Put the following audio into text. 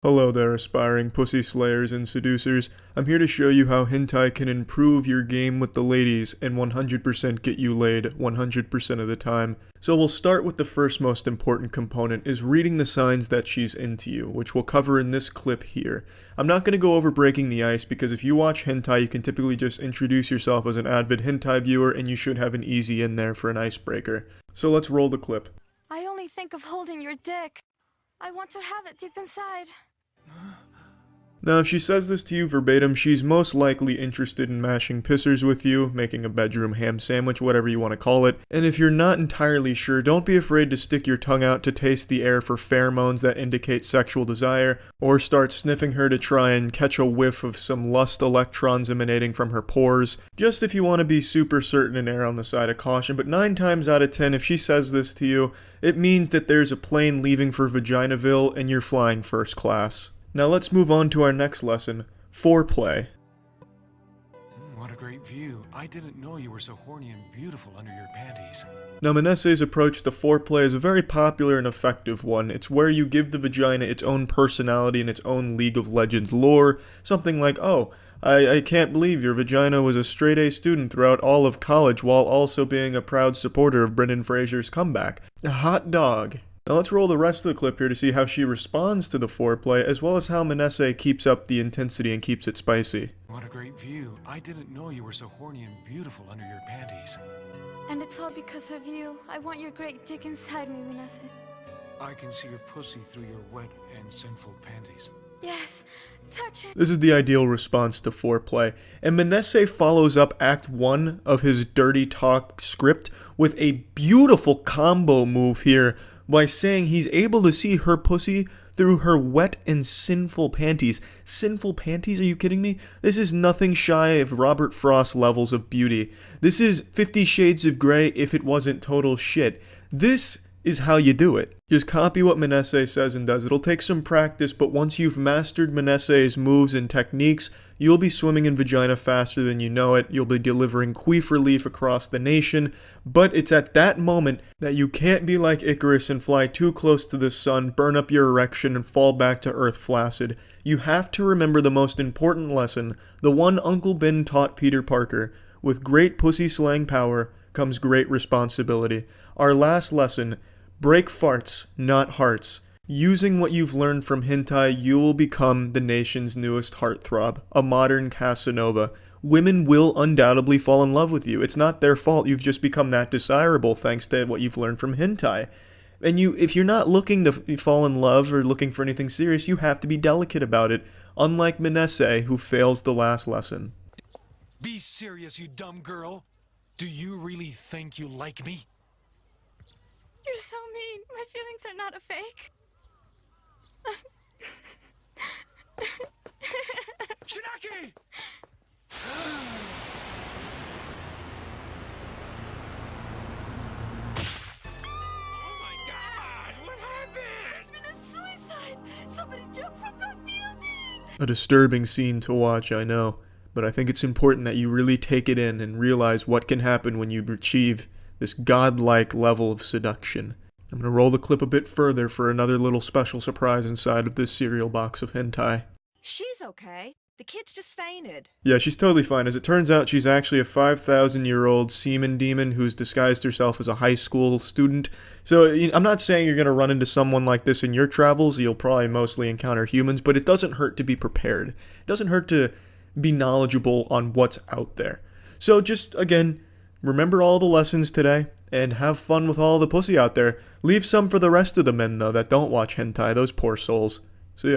Hello there, aspiring pussy slayers and seducers. I'm here to show you how hentai can improve your game with the ladies and 100% get you laid 100% of the time. So we'll start with the first most important component, is reading the signs that she's into you, which we'll cover in this clip here. I'm not going to go over breaking the ice because if you watch hentai, you can typically just introduce yourself as an avid hentai viewer and you should have an easy in there for an icebreaker. So let's roll the clip. I only think of holding your dick. I want to have it deep inside. Now, if she says this to you verbatim, she's most likely interested in mashing pissers with you, making a bedroom ham sandwich, whatever you want to call it. And if you're not entirely sure, don't be afraid to stick your tongue out to taste the air for pheromones that indicate sexual desire, or start sniffing her to try and catch a whiff of some lust electrons emanating from her pores, just if you want to be super certain and err on the side of caution. But 9 times out of 10, if she says this to you, it means that there's a plane leaving for Vaginaville and you're flying first class. Now let's move on to our next lesson, foreplay. What a great view. I didn't know you were so horny and beautiful under your panties. Now Manesse's approach to foreplay is a very popular and effective one. It's where you give the vagina its own personality and its own League of Legends lore. Something like, oh, I can't believe your vagina was a straight-A student throughout all of college while also being a proud supporter of Brendan Fraser's comeback. A hot dog. Now let's roll the rest of the clip here to see how she responds to the foreplay, as well as how Manesse keeps up the intensity and keeps it spicy. What a great view. I didn't know you were so horny and beautiful under your panties. And it's all because of you. I want your great dick inside me, Manesse. I can see your pussy through your wet and sinful panties. Yes, touch it. This is the ideal response to foreplay, and Manesse follows up Act 1 of his Dirty Talk script with a beautiful combo move here by saying he's able to see her pussy through her wet and sinful panties. Sinful panties? Are you kidding me? This is nothing shy of Robert Frost levels of beauty. This is 50 Shades of Grey if it wasn't total shit. This is how you do it. Just copy what Manesse says and does. It'll take some practice, but once you've mastered Manesse's moves and techniques, you'll be swimming in vagina faster than you know it. You'll be delivering queef relief across the nation. But it's at that moment that you can't be like Icarus and fly too close to the sun, burn up your erection, and fall back to earth flaccid. You have to remember the most important lesson, the one Uncle Ben taught Peter Parker. With great pussy slaying power comes great responsibility. Our last lesson, break farts, not hearts. Using what you've learned from hentai, you will become the nation's newest heartthrob, a modern Casanova. Women will undoubtedly fall in love with you. It's not their fault. You've just become that desirable thanks to what you've learned from hentai. And if you're not looking to fall in love or looking for anything serious, you have to be delicate about it, unlike Manesse, who fails the last lesson. Be serious, you dumb girl. Do you really think you like me? You're so mean. My feelings are not a fake. Shinaki! Oh my God! What happened? There's been a suicide. Somebody jumped from that building. A disturbing scene to watch, I know, but I think it's important that you really take it in and realize what can happen when you achieve this godlike level of seduction. I'm going to roll the clip a bit further for another little special surprise inside of this cereal box of hentai. She's okay. The kid's just fainted. Yeah, she's totally fine. As it turns out, she's actually a 5,000-year-old semen demon who's disguised herself as a high school student. So I'm not saying you're going to run into someone like this in your travels. You'll probably mostly encounter humans, but it doesn't hurt to be prepared. It doesn't hurt to be knowledgeable on what's out there. So just, again, remember all the lessons today and have fun with all the pussy out there. Leave some for the rest of the men, though, that don't watch hentai, those poor souls. See ya.